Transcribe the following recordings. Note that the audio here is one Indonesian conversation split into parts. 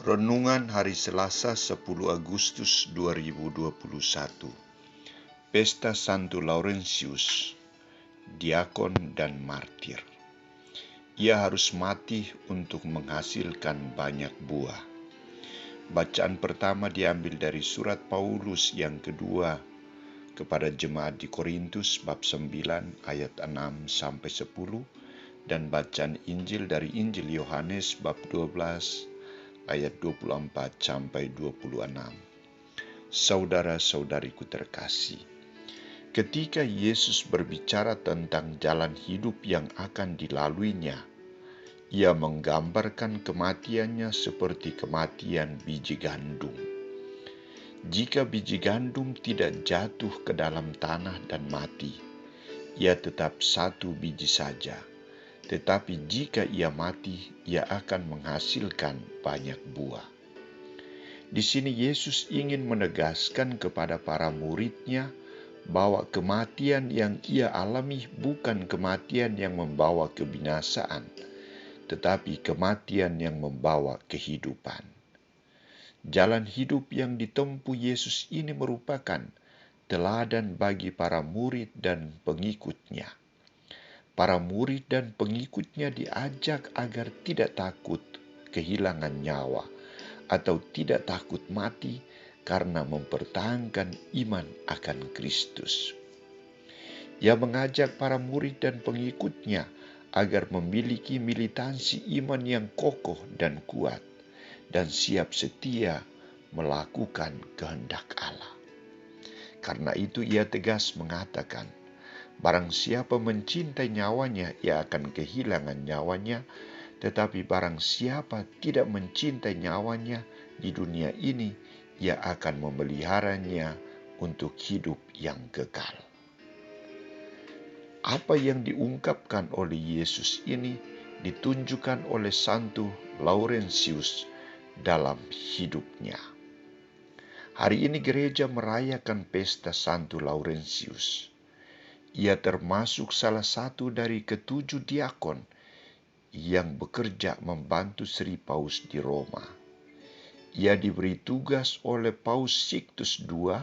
Renungan Hari Selasa 10 Agustus 2021. Pesta Santo Laurentius, diakon dan martir. Ia harus mati untuk menghasilkan banyak buah. Bacaan pertama diambil dari surat Paulus yang kedua kepada jemaat di Korintus bab 9 ayat 6 sampai 10 dan bacaan Injil dari Injil Yohanes bab 12 ayat 24 sampai 26. Saudara-saudariku terkasih, ketika Yesus berbicara tentang jalan hidup yang akan dilaluinya, ia menggambarkan kematiannya seperti kematian biji gandum. Jika biji gandum tidak jatuh ke dalam tanah dan mati, ia tetap satu biji saja. Tetapi jika ia mati, ia akan menghasilkan banyak buah. Di sini Yesus ingin menegaskan kepada para murid-Nya bahwa kematian yang ia alami bukan kematian yang membawa kebinasaan, tetapi kematian yang membawa kehidupan. Jalan hidup yang ditempuh Yesus ini merupakan teladan bagi para murid dan pengikut-Nya. Para murid dan pengikutnya diajak agar tidak takut kehilangan nyawa atau tidak takut mati karena mempertahankan iman akan Kristus. Ia mengajak para murid dan pengikutnya agar memiliki militansi iman yang kokoh dan kuat dan siap setia melakukan kehendak Allah. Karena itu ia tegas mengatakan, barang siapa mencintai nyawanya, ia akan kehilangan nyawanya. Tetapi barang siapa tidak mencintai nyawanya di dunia ini, ia akan memeliharanya untuk hidup yang kekal. Apa yang diungkapkan oleh Yesus ini ditunjukkan oleh Santo Laurentius dalam hidupnya. Hari ini gereja merayakan pesta Santo Laurentius. Ia termasuk salah satu dari ketujuh diakon yang bekerja membantu Sri Paus di Roma. Ia diberi tugas oleh Paus Sixtus II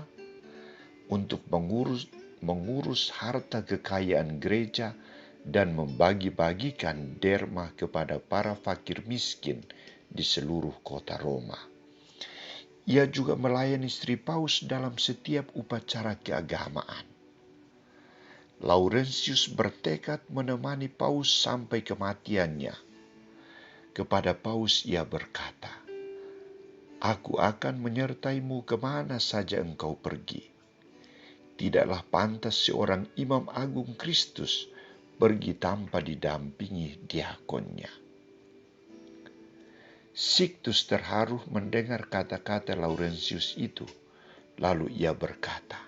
untuk mengurus harta kekayaan gereja dan membagi-bagikan derma kepada para fakir miskin di seluruh kota Roma. Ia juga melayani Sri Paus dalam setiap upacara keagamaan. Laurentius bertekad menemani Paus sampai kematiannya. Kepada Paus ia berkata, "Aku akan menyertaimu kemana saja engkau pergi. Tidaklah pantas seorang imam agung Kristus pergi tanpa didampingi diakonnya." Sixtus terharu mendengar kata-kata Laurentius itu. Lalu ia berkata,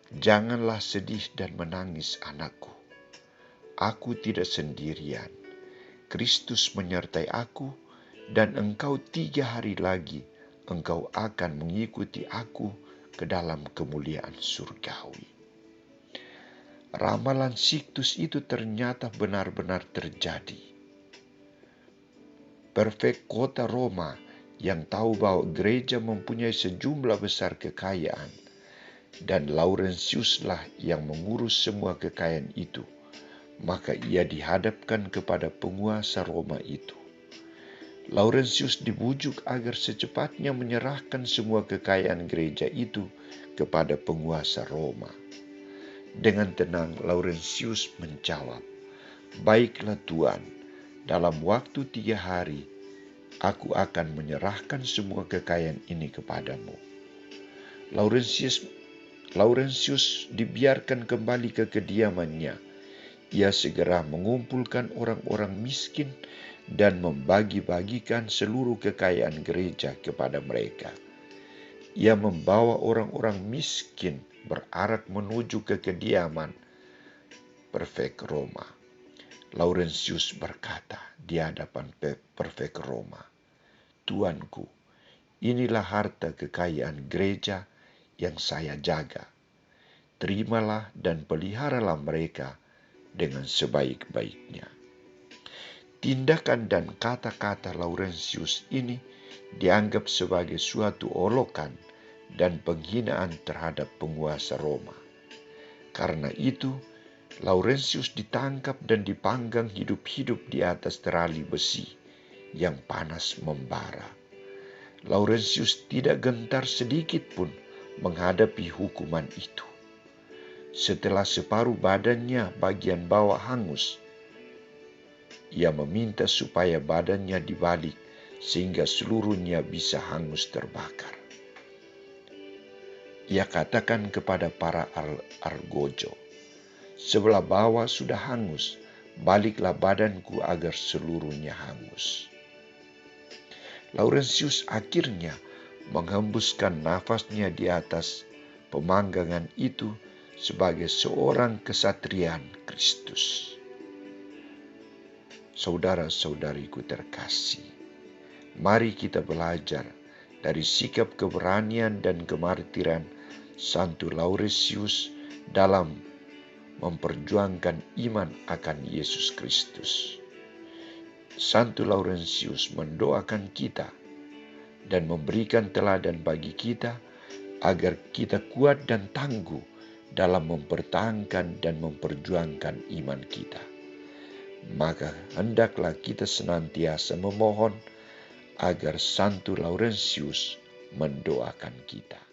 "Janganlah sedih dan menangis, anakku. Aku tidak sendirian. Kristus menyertai aku, dan engkau 3 hari lagi engkau akan mengikuti aku ke dalam kemuliaan surgawi." Ramalan Sixtus itu ternyata benar-benar terjadi. Prefek kota Roma yang tahu bahwa gereja mempunyai sejumlah besar kekayaan, dan Laurentiuslah yang mengurus semua kekayaan itu, maka ia dihadapkan kepada penguasa Roma itu. Laurentius dibujuk agar secepatnya menyerahkan semua kekayaan gereja itu kepada penguasa Roma. Dengan tenang Laurentius menjawab, "Baiklah Tuan, dalam waktu 3 hari aku akan menyerahkan semua kekayaan ini kepadamu." Laurentius dibiarkan kembali ke kediamannya. Ia segera mengumpulkan orang-orang miskin dan membagi-bagikan seluruh kekayaan gereja kepada mereka. Ia membawa orang-orang miskin berarak menuju ke kediaman Prefek Roma. Laurentius berkata di hadapan Prefek Roma, "Tuanku, inilah harta kekayaan gereja yang saya jaga. Terimalah dan peliharalah mereka dengan sebaik-baiknya." Tindakan dan kata-kata Laurentius ini dianggap sebagai suatu olokan dan penghinaan terhadap penguasa Roma. Karena itu, Laurentius ditangkap dan dipanggang hidup-hidup di atas terali besi yang panas membara. Laurentius tidak gentar sedikit pun menghadapi hukuman itu. Setelah separuh badannya bagian bawah hangus, ia meminta supaya badannya dibalik sehingga seluruhnya bisa hangus terbakar. Ia katakan kepada para argojo, "Sebelah bawah sudah hangus, baliklah badanku agar seluruhnya hangus." Laurentius akhirnya menghembuskan nafasnya di atas pemanggangan itu sebagai seorang kesatrian Kristus. Saudara-saudariku terkasih, mari kita belajar dari sikap keberanian dan kemartiran Santo Laurentius dalam memperjuangkan iman akan Yesus Kristus. Santo Laurentius mendoakan kita dan memberikan teladan bagi kita agar kita kuat dan tangguh dalam mempertahankan dan memperjuangkan iman kita. Maka hendaklah kita senantiasa memohon agar Santo Laurentius mendoakan kita.